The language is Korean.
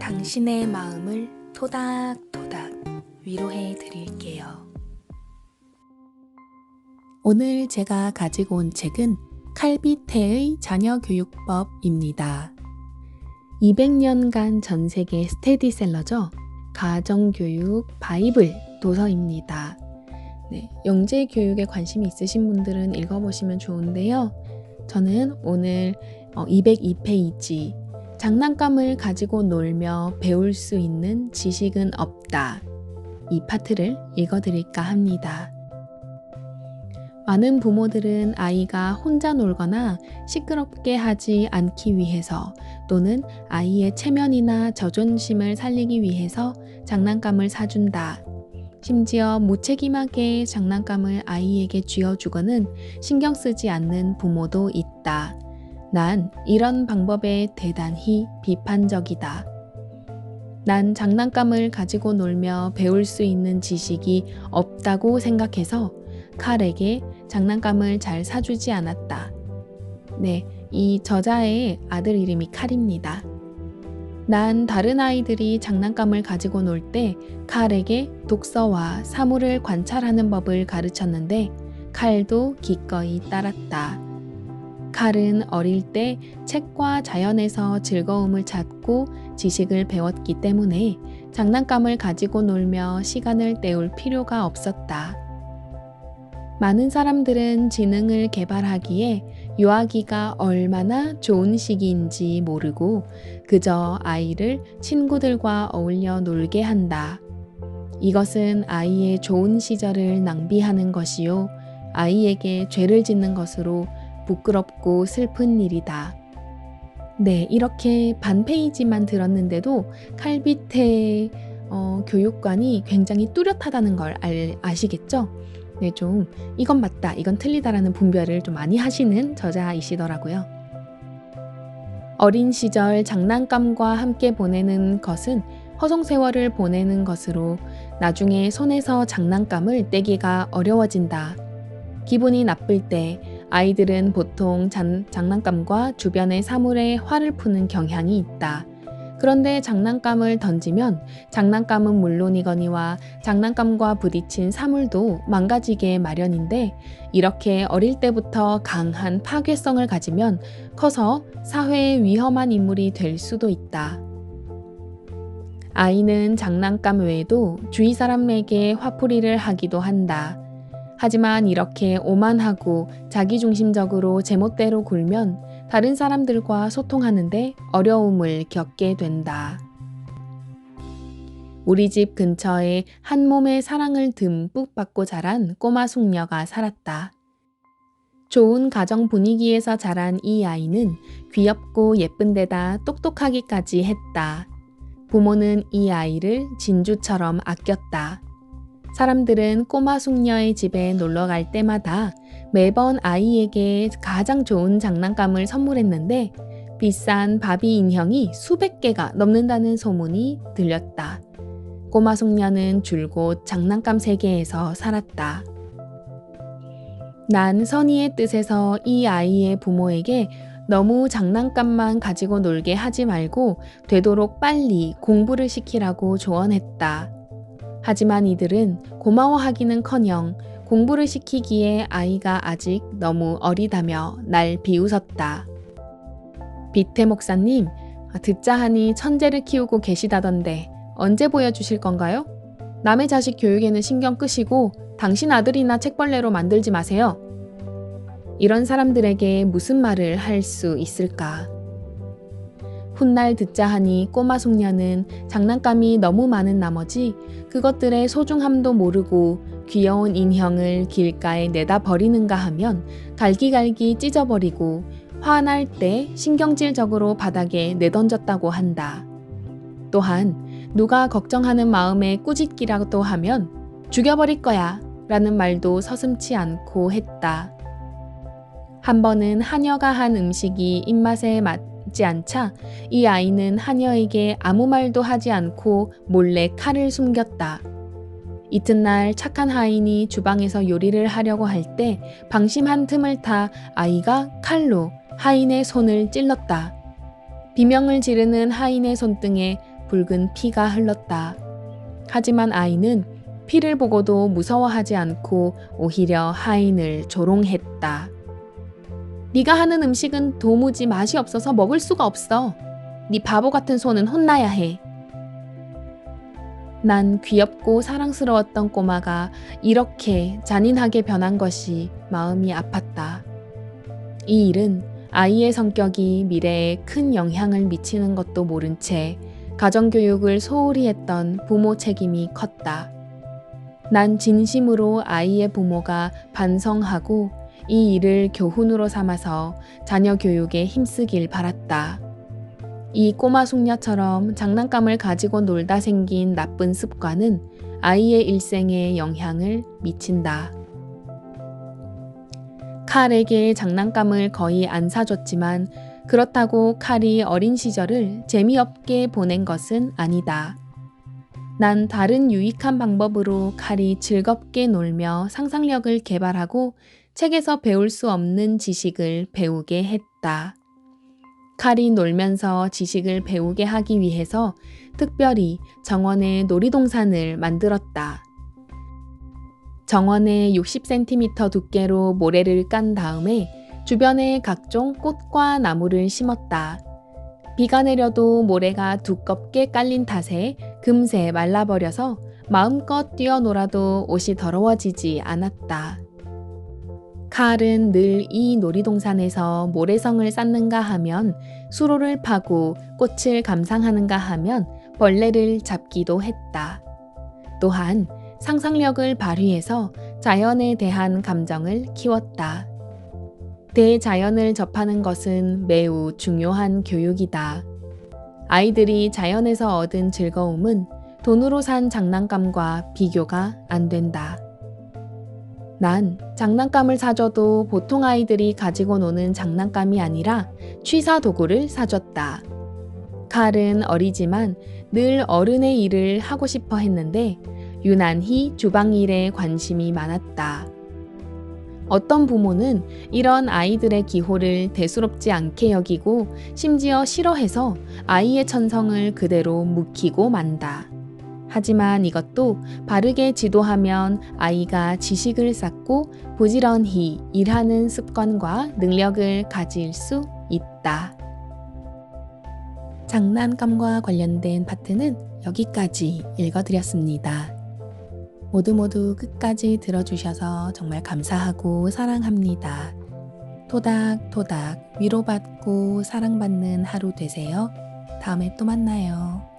당신의 마음을 토닥토닥 위로해 드릴게요. 오늘 제가 가지고 온 책은 칼비테의 자녀교육법입니다. 200년간 전 세계 스테디셀러죠. 가정교육 바이블 도서입니다. 영재교육에 관심이 있으신 분들은 읽어보시면 좋은데요. 저는 오늘 202페이지 장난감을 가지고 놀며 배울 수 있는 지식은 없다. 이 파트를 읽어드릴까 합니다. 많은 부모들은 아이가 혼자 놀거나 시끄럽게 하지 않기 위해서 또는 아이의 체면이나 자존심을 살리기 위해서 장난감을 사준다. 심지어 무책임하게 장난감을 아이에게 쥐어주고는 신경 쓰지 않는 부모도 있다. 난 이런 방법에 대단히 비판적이다. 난 장난감을 가지고 놀며 배울 수 있는 지식이 없다고 생각해서 칼에게 장난감을 잘 사주지 않았다. 이 저자의 아들 이름이 칼입니다. 난 다른 아이들이 장난감을 가지고 놀 때 칼에게 독서와 사물을 관찰하는 법을 가르쳤는데 칼도 기꺼이 따랐다. 칼은 어릴 때 책과 자연에서 즐거움을 찾고 지식을 배웠기 때문에 장난감을 가지고 놀며 시간을 때울 필요가 없었다. 많은 사람들은 지능을 개발하기에 유아기가 얼마나 좋은 시기인지 모르고 그저 아이를 친구들과 어울려 놀게 한다. 이것은 아이의 좋은 시절을 낭비하는 것이요. 아이에게 죄를 짓는 것으로 부끄럽고 슬픈 일이다. 이렇게 반 페이지만 들었는데도 칼비테 교육관이 굉장히 뚜렷하다는 걸 아시겠죠? 좀 이건 맞다, 이건 틀리다라는 분별을 좀 많이 하시는 저자이시더라고요. 어린 시절 장난감과 함께 보내는 것은 허송세월을 보내는 것으로 나중에 손에서 장난감을 떼기가 어려워진다. 기분이 나쁠 때 아이들은 보통 장난감과 주변의 사물에 화를 푸는 경향이 있다. 그런데 장난감을 던지면 장난감은 물론이거니와 장난감과 부딪힌 사물도 망가지게 마련인데 이렇게 어릴 때부터 강한 파괴성을 가지면 커서 사회에 위험한 인물이 될 수도 있다. 아이는 장난감 외에도 주위 사람에게 화풀이를 하기도 한다. 하지만 이렇게 오만하고 자기중심적으로 제멋대로 굴면 다른 사람들과 소통하는데 어려움을 겪게 된다. 우리 집 근처에 한 몸의 사랑을 듬뿍 받고 자란 꼬마 숙녀가 살았다. 좋은 가정 분위기에서 자란 이 아이는 귀엽고 예쁜 데다 똑똑하기까지 했다. 부모는 이 아이를 진주처럼 아꼈다. 사람들은 꼬마 숙녀의 집에 놀러 갈 때마다 매번 아이에게 가장 좋은 장난감을 선물했는데 비싼 바비 인형이 수백 개가 넘는다는 소문이 들렸다. 꼬마 숙녀는 줄곧 장난감 세계에서 살았다. 난 선의의 뜻에서 이 아이의 부모에게 너무 장난감만 가지고 놀게 하지 말고 되도록 빨리 공부를 시키라고 조언했다. 하지만 이들은 고마워하기는커녕 공부를 시키기에 아이가 아직 너무 어리다며 날 비웃었다. 비태 목사님, 듣자 하니 천재를 키우고 계시다던데 언제 보여주실 건가요? 남의 자식 교육에는 신경 끄시고 당신 아들이나 책벌레로 만들지 마세요. 이런 사람들에게 무슨 말을 할 수 있을까? 훗날 듣자 하니 꼬마 숙녀는 장난감이 너무 많은 나머지 그것들의 소중함도 모르고 귀여운 인형을 길가에 내다 버리는가 하면 갈기갈기 찢어버리고 화날 때 신경질적으로 바닥에 내던졌다고 한다. 또한 누가 걱정하는 마음에 꾸짖기라도 하면 죽여버릴 거야 라는 말도 서슴지 않고 했다. 한 번은 하녀가 한 음식이 입맛에 맞지 않자 이 아이는 하녀에게 아무 말도 하지 않고 몰래 칼을 숨겼다. 이튿날 착한 하인이 주방에서 요리를 하려고 할 때 방심한 틈을 타 아이가 칼로 하인의 손을 찔렀다. 비명을 지르는 하인의 손등에 붉은 피가 흘렀다. 하지만 아이는 피를 보고도 무서워하지 않고 오히려 하인을 조롱했다. 네가 하는 음식은 도무지 맛이 없어서 먹을 수가 없어. 네 바보 같은 손은 혼나야 해. 난 귀엽고 사랑스러웠던 꼬마가 이렇게 잔인하게 변한 것이 마음이 아팠다. 이 일은 아이의 성격이 미래에 큰 영향을 미치는 것도 모른 채 가정교육을 소홀히 했던 부모 책임이 컸다. 난 진심으로 아이의 부모가 반성하고 이 일을 교훈으로 삼아서 자녀 교육에 힘쓰길 바랐다. 이 꼬마 숙녀처럼 장난감을 가지고 놀다 생긴 나쁜 습관은 아이의 일생에 영향을 미친다. 칼에게 장난감을 거의 안 사줬지만 그렇다고 칼이 어린 시절을 재미없게 보낸 것은 아니다. 난 다른 유익한 방법으로 칼이 즐겁게 놀며 상상력을 개발하고 책에서 배울 수 없는 지식을 배우게 했다. 칼이 놀면서 지식을 배우게 하기 위해서 특별히 정원에 놀이동산을 만들었다. 정원에 60cm 두께로 모래를 깐 다음에 주변에 각종 꽃과 나무를 심었다. 비가 내려도 모래가 두껍게 깔린 탓에 금세 말라버려서 마음껏 뛰어놀아도 옷이 더러워지지 않았다. 칼은 늘 이 놀이동산에서 모래성을 쌓는가 하면 수로를 파고 꽃을 감상하는가 하면 벌레를 잡기도 했다. 또한 상상력을 발휘해서 자연에 대한 감정을 키웠다. 대자연을 접하는 것은 매우 중요한 교육이다. 아이들이 자연에서 얻은 즐거움은 돈으로 산 장난감과 비교가 안 된다. 난 장난감을 사줘도 보통 아이들이 가지고 노는 장난감이 아니라 취사 도구를 사줬다. 칼은 어리지만 늘 어른의 일을 하고 싶어 했는데 유난히 주방 일에 관심이 많았다. 어떤 부모는 이런 아이들의 기호를 대수롭지 않게 여기고 심지어 싫어해서 아이의 천성을 그대로 묵히고 만다. 하지만 이것도 바르게 지도하면 아이가 지식을 쌓고 부지런히 일하는 습관과 능력을 가질 수 있다. 장난감과 관련된 파트는 여기까지 읽어드렸습니다. 모두 끝까지 들어주셔서 정말 감사하고 사랑합니다. 토닥토닥 위로받고 사랑받는 하루 되세요. 다음에 또 만나요.